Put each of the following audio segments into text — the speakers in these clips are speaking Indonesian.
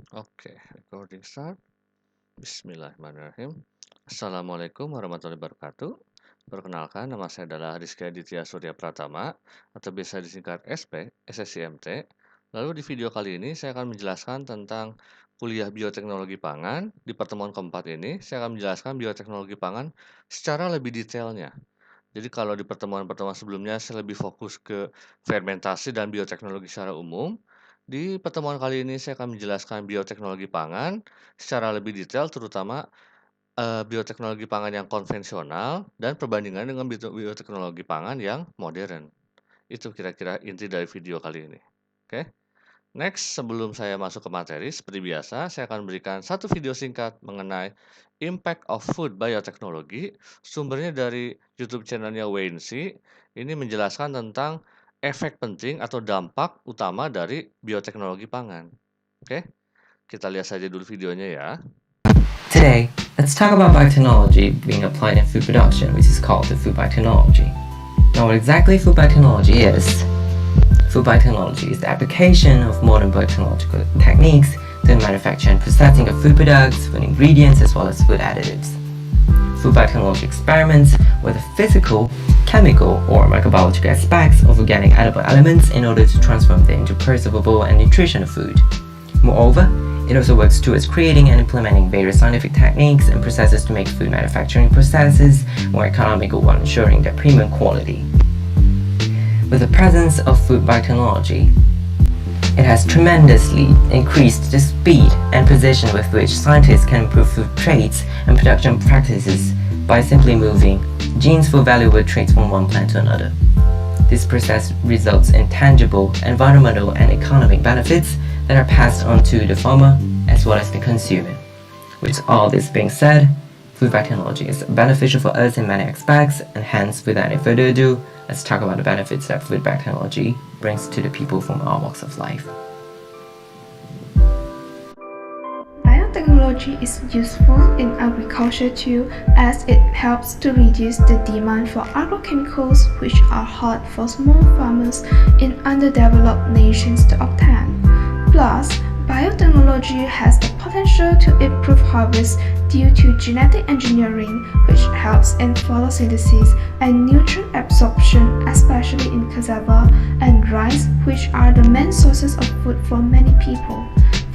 Oke, recording start. Bismillahirrahmanirrahim. Assalamualaikum warahmatullahi wabarakatuh. Perkenalkan, nama saya adalah Rizky Aditya Surya Pratama atau biasa disingkat SP, SSCMT. Lalu di video kali ini saya akan menjelaskan tentang kuliah bioteknologi pangan. Di pertemuan keempat ini saya akan menjelaskan bioteknologi pangan secara lebih detailnya. Jadi kalau di pertemuan-pertemuan sebelumnya saya lebih fokus ke fermentasi dan bioteknologi secara umum. Di pertemuan kali ini saya akan menjelaskan bioteknologi pangan secara lebih detail, terutama bioteknologi pangan yang konvensional dan perbandingan dengan bioteknologi pangan yang modern. Itu kira-kira inti dari video kali ini. Oke. Next, sebelum saya masuk ke materi, seperti biasa, saya akan berikan satu video singkat mengenai Impact of Food Biotechnology. Sumbernya dari YouTube channelnya WNC. Ini menjelaskan tentang efek penting atau dampak utama dari bioteknologi pangan. Oke, kita lihat saja dulu videonya ya. Today, let's talk about biotechnology being applied in food production, which is called the food biotechnology. Now, what exactly food biotechnology is? Food biotechnology is the application of modern biotechnological techniques to the manufacture and processing of food products, food ingredients, as well as food additives. Food biotechnology experiments with the physical, chemical, or microbiological aspects of organic edible elements in order to transform them into perceivable and nutritional food. Moreover, it also works towards creating and implementing various scientific techniques and processes to make food manufacturing processes more economical while ensuring their premium quality. With the presence of food biotechnology, it has tremendously increased the speed and precision with which scientists can improve food traits and production practices by simply moving genes for valuable traits from one plant to another. This process results in tangible environmental and economic benefits that are passed on to the farmer as well as the consumer. With all this being said, food biotechnology is beneficial for us in many aspects, and hence, without any further ado, let's talk about the benefits that food biotechnology brings to the people from all walks of life. Biotechnology is useful in agriculture too, as it helps to reduce the demand for agrochemicals, which are hard for small farmers in underdeveloped nations to obtain. Plus, biotechnology has the potential to improve harvests due to genetic engineering, which helps in photosynthesis and nutrient absorption, especially in cassava and rice, which are the main sources of food for many people.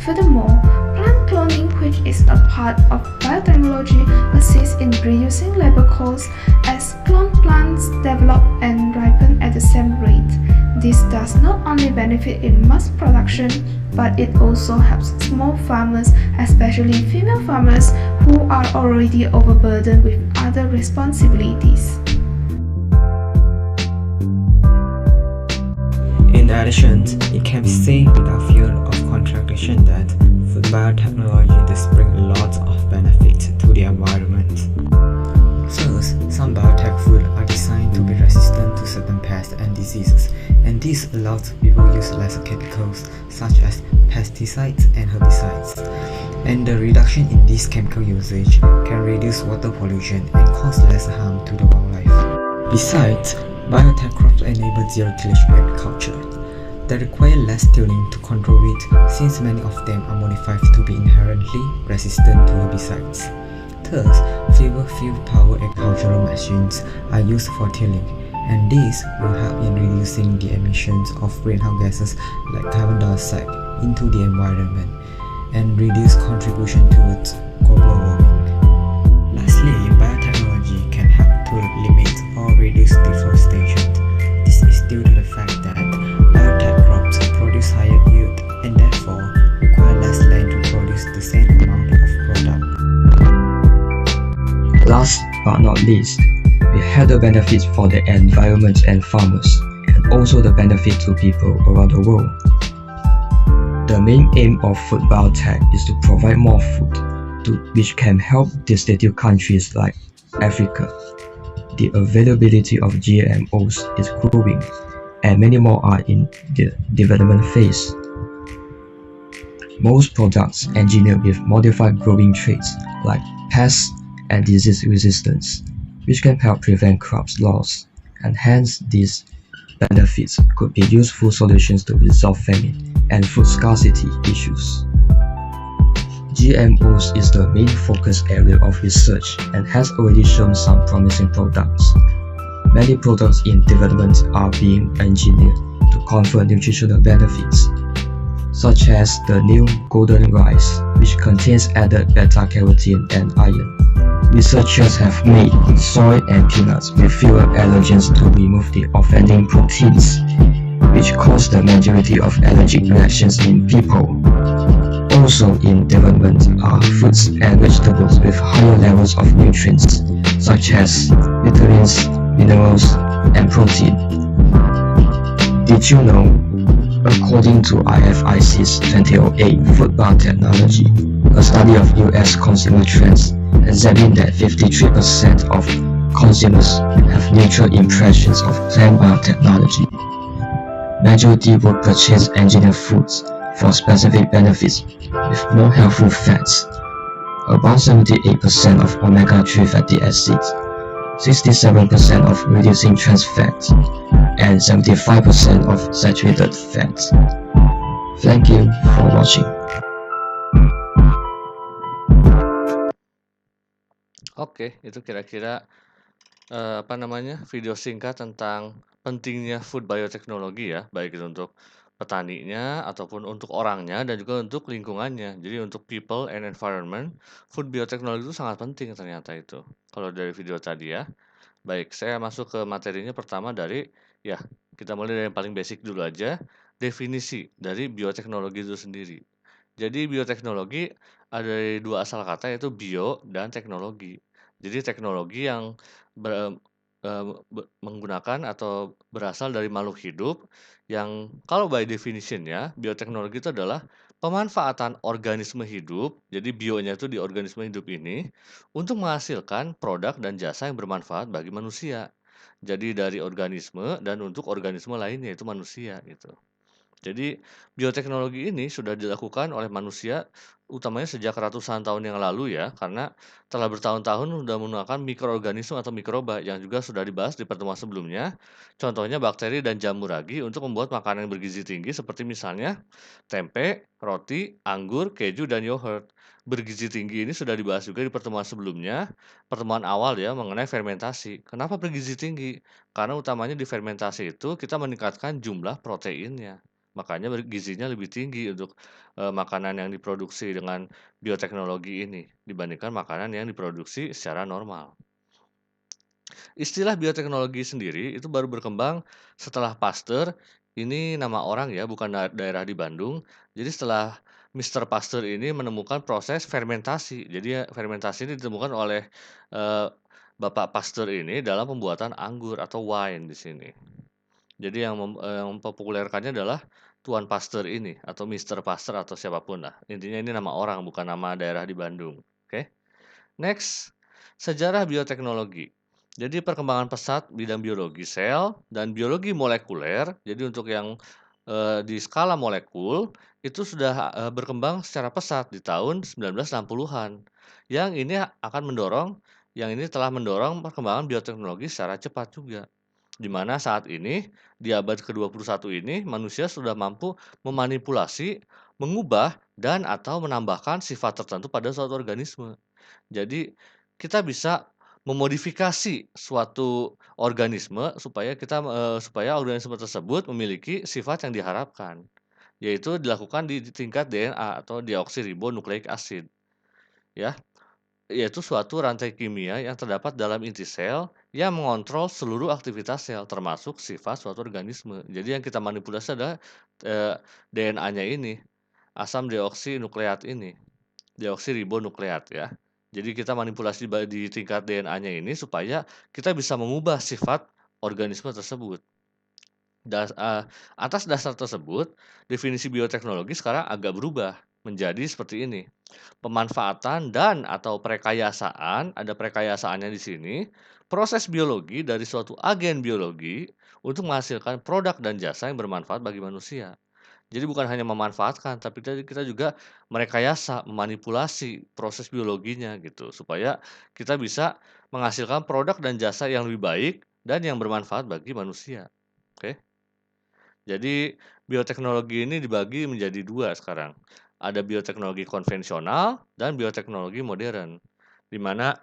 Furthermore, plant cloning, which is a part of biotechnology, assists in reducing labor costs as cloned plants develop and ripen at the same rate. This does not only benefit in mass production, but it also helps small farmers, especially female farmers who are already overburdened with other responsibilities. In addition, it can be said without fear of contradiction that food biotechnology does bring a lot of benefit to the environment. First, some biotech food are designed to be resistant to certain pests and diseases, and this allows people to use less chemicals such as pesticides and herbicides. And the reduction in this chemical usage can reduce water pollution and cause less harm to the wildlife. Besides, biotech crops enable zero-tillage agriculture that require less tilling to control it, since many of them are modified to be inherently resistant to herbicides. Thus, fewer field-power agricultural machines are used for tilling, and this will help in reducing the emissions of greenhouse gases like carbon dioxide into the environment and reduce contribution towards global warming. Lastly, biotechnology can help to limit or reduce deforestation. This is due to the fact that biotech crops produce higher yield and therefore require less land to produce the same amount of product. Last but not least, we have the benefits for the environment and farmers, and also the benefit to people around the world. The main aim of food biotech is to provide more food, which can help destitute countries like Africa. The availability of GMOs is growing, and many more are in the development phase. Most products engineered with modified growing traits like pests and disease resistance, which can help prevent crops loss, and hence these benefits could be useful solutions to resolve famine and food scarcity issues. GMOs is the main focus area of research and has already shown some promising products. Many products in development are being engineered to confer nutritional benefits, such as the new golden rice, which contains added beta-carotene and iron. Researchers have made soy and peanuts with fewer allergens to remove the offending proteins, which cause the majority of allergic reactions in people. Also in development are fruits and vegetables with higher levels of nutrients, such as vitamins, minerals, and protein. Did you know? According to IFIC's 2008 Food Biotechnology, a study of US consumer trends examined that 53% of consumers have neutral impressions of plant biotechnology. Majority will purchase engineered foods for specific benefits with more helpful fats. About 78% of omega-3 fatty acids, 67% of reducing trans fats, and 75% of saturated fats. Thank you for watching. Oke, itu kira-kira video singkat tentang pentingnya food bioteknologi ya, baik itu untuk petaninya ataupun untuk orangnya dan juga untuk lingkungannya. Jadi untuk people and environment, food biotechnology itu sangat penting ternyata itu. Kalau dari video tadi ya. Baik, saya masuk ke materinya pertama dari ya, kita mulai dari yang paling basic dulu aja, definisi dari bioteknologi itu sendiri. Jadi bioteknologi ada dari dua asal kata yaitu bio dan teknologi. Jadi teknologi yang menggunakan atau berasal dari makhluk hidup yang kalau by definition ya, bioteknologi itu adalah pemanfaatan organisme hidup, jadi bionya itu di organisme hidup ini, untuk menghasilkan produk dan jasa yang bermanfaat bagi manusia. Jadi dari organisme dan untuk organisme lainnya yaitu manusia gitu. Jadi bioteknologi ini sudah dilakukan oleh manusia utamanya sejak ratusan tahun yang lalu ya, karena telah bertahun-tahun sudah menggunakan mikroorganisme atau mikroba yang juga sudah dibahas di pertemuan sebelumnya. Contohnya bakteri dan jamur ragi untuk membuat makanan yang bergizi tinggi seperti misalnya tempe, roti, anggur, keju, dan yogurt. Bergizi tinggi ini sudah dibahas juga di pertemuan sebelumnya, pertemuan awal ya mengenai fermentasi. Kenapa bergizi tinggi? Karena utamanya di fermentasi itu kita meningkatkan jumlah proteinnya. Makanya gizinya lebih tinggi untuk makanan yang diproduksi dengan bioteknologi ini dibandingkan makanan yang diproduksi secara normal. Istilah bioteknologi sendiri itu baru berkembang setelah Pasteur, ini nama orang ya, bukan daerah di Bandung. Jadi setelah Mr. Pasteur ini menemukan proses fermentasi. Jadi fermentasi ini ditemukan oleh Bapak Pasteur ini dalam pembuatan anggur atau wine di sini. Jadi yang mempopulerkannya adalah Tuan Pasteur ini atau Mr. Pasteur atau siapapun lah. Intinya ini nama orang bukan nama daerah di Bandung. Oke. Next, sejarah bioteknologi. Jadi perkembangan pesat bidang biologi sel dan biologi molekuler. Jadi untuk yang di skala molekul itu sudah berkembang secara pesat di tahun 1960-an. Yang ini telah mendorong perkembangan bioteknologi secara cepat juga. Di mana saat ini, di abad ke-21 ini, manusia sudah mampu memanipulasi, mengubah, dan atau menambahkan sifat tertentu pada suatu organisme. Jadi, kita bisa memodifikasi suatu organisme supaya organisme tersebut memiliki sifat yang diharapkan, yaitu dilakukan di tingkat DNA atau deoksiribonukleik acid. Ya, yaitu suatu rantai kimia yang terdapat dalam inti sel yang mengontrol seluruh aktivitas sel termasuk sifat suatu organisme. Jadi yang kita manipulasi adalah DNA-nya ini, asam deoksinukleat ini, deoksiribonukleat ya. Jadi kita manipulasi di tingkat DNA-nya ini supaya kita bisa mengubah sifat organisme tersebut. Atas dasar tersebut, definisi bioteknologi sekarang agak berubah menjadi seperti ini. Pemanfaatan dan atau prekayasaan, ada prekayasaannya di sini, proses biologi dari suatu agen biologi untuk menghasilkan produk dan jasa yang bermanfaat bagi manusia. Jadi bukan hanya memanfaatkan, tapi kita juga merekayasa, memanipulasi proses biologinya gitu, supaya kita bisa menghasilkan produk dan jasa yang lebih baik dan yang bermanfaat bagi manusia. Oke. Jadi bioteknologi ini dibagi menjadi dua sekarang. ada bioteknologi konvensional dan bioteknologi modern. Di mana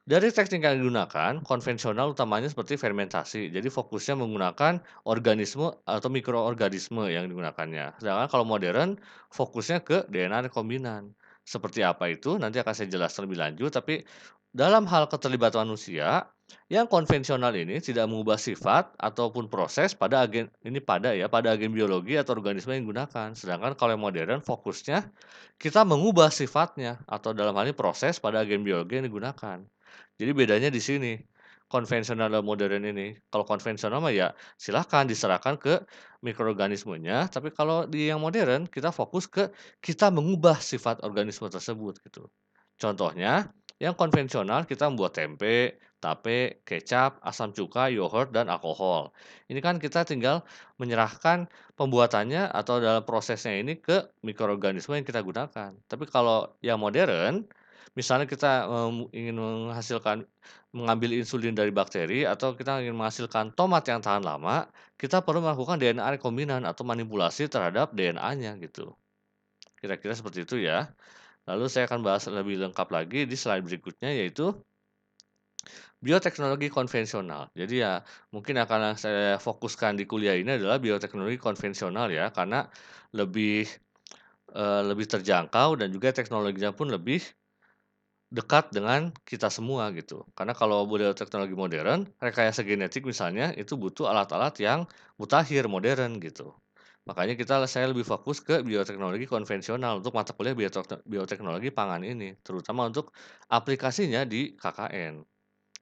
dari teknik yang digunakan, konvensional utamanya seperti fermentasi. Jadi fokusnya menggunakan organisme atau mikroorganisme yang digunakannya. Sedangkan kalau modern, fokusnya ke DNA rekombinan. Seperti apa itu nanti akan saya jelaskan lebih lanjut, tapi dalam hal keterlibatan manusia, yang konvensional ini tidak mengubah sifat ataupun proses pada agen biologi atau organisme yang digunakan. Sedangkan kalau yang modern fokusnya kita mengubah sifatnya atau dalam hal ini proses pada agen biologi yang digunakan. Jadi bedanya di sini, konvensional dan modern ini. Kalau konvensional mah ya silahkan diserahkan ke mikroorganismenya, tapi kalau di yang modern kita fokus ke kita mengubah sifat organisme tersebut gitu. Contohnya, yang konvensional kita membuat tempe, tape, kecap, asam cuka, yogurt, dan alkohol. Ini kan kita tinggal menyerahkan pembuatannya atau dalam prosesnya ini ke mikroorganisme yang kita gunakan. Tapi kalau yang modern, misalnya kita ingin mengambil insulin dari bakteri atau kita ingin menghasilkan tomat yang tahan lama, kita perlu melakukan DNA rekombinan atau manipulasi terhadap DNA-nya gitu. Kira-kira seperti itu ya. Lalu saya akan bahas lebih lengkap lagi di slide berikutnya, yaitu bioteknologi konvensional. Jadi ya mungkin akan saya fokuskan di kuliah ini adalah bioteknologi konvensional ya, karena lebih lebih terjangkau dan juga teknologinya pun lebih dekat dengan kita semua gitu. Karena kalau bioteknologi modern, rekayasa genetik misalnya itu butuh alat-alat yang mutakhir modern gitu. Makanya saya lebih fokus ke bioteknologi konvensional untuk mata kuliah bioteknologi pangan ini, terutama untuk aplikasinya di KKN.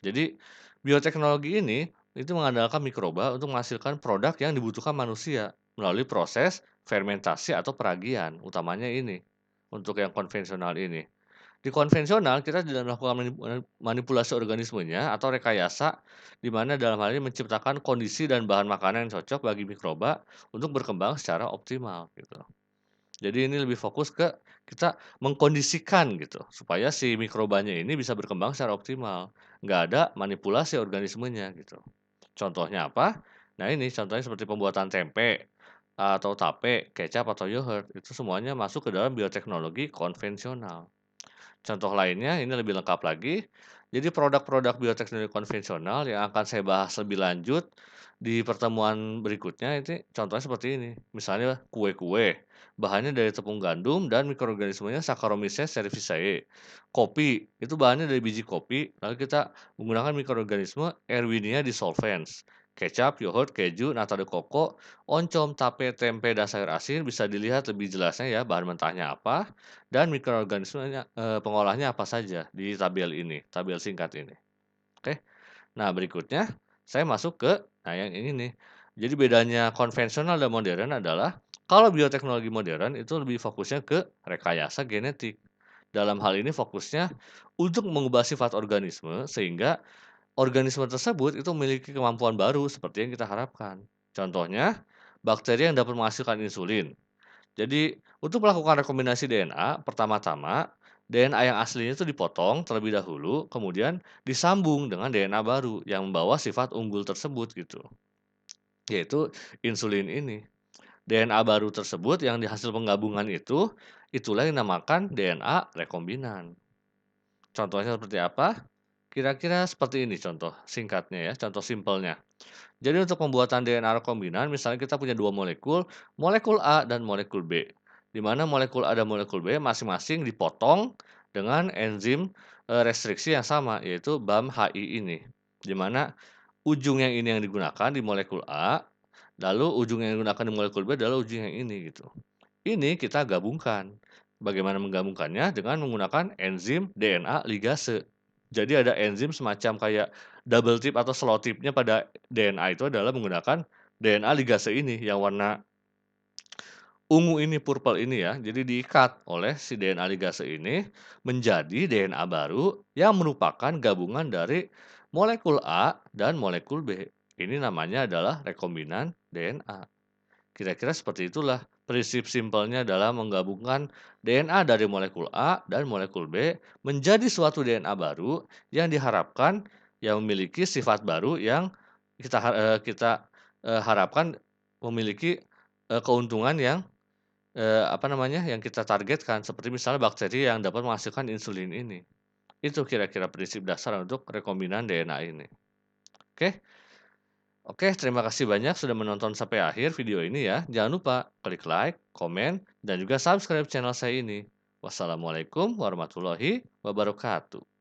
Jadi, bioteknologi ini itu mengandalkan mikroba untuk menghasilkan produk yang dibutuhkan manusia melalui proses fermentasi atau peragian, utamanya ini untuk yang konvensional ini. Di konvensional kita tidak melakukan manipulasi organismenya atau rekayasa, di mana dalam hal ini menciptakan kondisi dan bahan makanan yang cocok bagi mikroba untuk berkembang secara optimal gitu. Jadi ini lebih fokus ke kita mengkondisikan gitu, supaya si mikrobanya ini bisa berkembang secara optimal, nggak ada manipulasi organismenya gitu. Contohnya apa? Nah ini contohnya seperti pembuatan tempe, atau tape, kecap, atau yogurt, itu semuanya masuk ke dalam bioteknologi konvensional. Contoh lainnya ini lebih lengkap lagi. Jadi produk-produk bioteknologi konvensional yang akan saya bahas lebih lanjut di pertemuan berikutnya ini contohnya seperti ini. Misalnya kue-kue, bahannya dari tepung gandum dan mikroorganismenya Saccharomyces cerevisiae. Kopi, itu bahannya dari biji kopi, lalu kita menggunakan mikroorganisme Erwinia dissolvens. Kecap, yogurt, keju, nata de coco, oncom, tape, tempe, dan sayur asin bisa dilihat lebih jelasnya ya bahan mentahnya apa dan mikroorganismenya, pengolahnya apa saja di tabel ini, tabel singkat ini. Oke. Nah, berikutnya saya masuk ke yang ini nih. Jadi bedanya konvensional dan modern adalah kalau bioteknologi modern itu lebih fokusnya ke rekayasa genetik. Dalam hal ini fokusnya untuk mengubah sifat organisme sehingga organisme tersebut itu memiliki kemampuan baru seperti yang kita harapkan. Contohnya, bakteri yang dapat menghasilkan insulin. Jadi, untuk melakukan rekombinasi DNA, pertama-tama DNA yang aslinya itu dipotong terlebih dahulu, kemudian disambung dengan DNA baru yang membawa sifat unggul tersebut gitu, yaitu insulin ini. DNA baru tersebut yang dihasil penggabungan itu, itulah yang dinamakan DNA rekombinan. Contohnya seperti apa? Kira-kira seperti ini contoh singkatnya ya, contoh simpelnya. Jadi untuk pembuatan DNA rekombinan, misalnya kita punya dua molekul, molekul A dan molekul B. Di mana molekul A dan molekul B masing-masing dipotong dengan enzim restriksi yang sama, yaitu BAM-HI ini. Di mana ujung yang ini yang digunakan di molekul A, lalu ujung yang digunakan di molekul B adalah ujung yang ini gitu. Ini kita gabungkan. Bagaimana menggabungkannya? Dengan menggunakan enzim DNA ligase. Jadi ada enzim semacam kayak double tip atau slow tipnya pada DNA itu adalah menggunakan DNA ligase ini yang warna ungu ini, purple ini ya. Jadi diikat oleh si DNA ligase ini menjadi DNA baru yang merupakan gabungan dari molekul A dan molekul B. Ini namanya adalah rekombinan DNA. Kira-kira seperti itulah prinsip simpelnya dalam menggabungkan DNA dari molekul A dan molekul B menjadi suatu DNA baru yang diharapkan yang memiliki sifat baru yang kita harapkan memiliki keuntungan yang yang kita targetkan, seperti misalnya bakteri yang dapat menghasilkan insulin ini. Itu kira-kira prinsip dasar untuk rekombinan DNA ini. Oke? Oke, terima kasih banyak sudah menonton sampai akhir video ini ya. Jangan lupa klik like, komen, dan juga subscribe channel saya ini. Wassalamualaikum warahmatullahi wabarakatuh.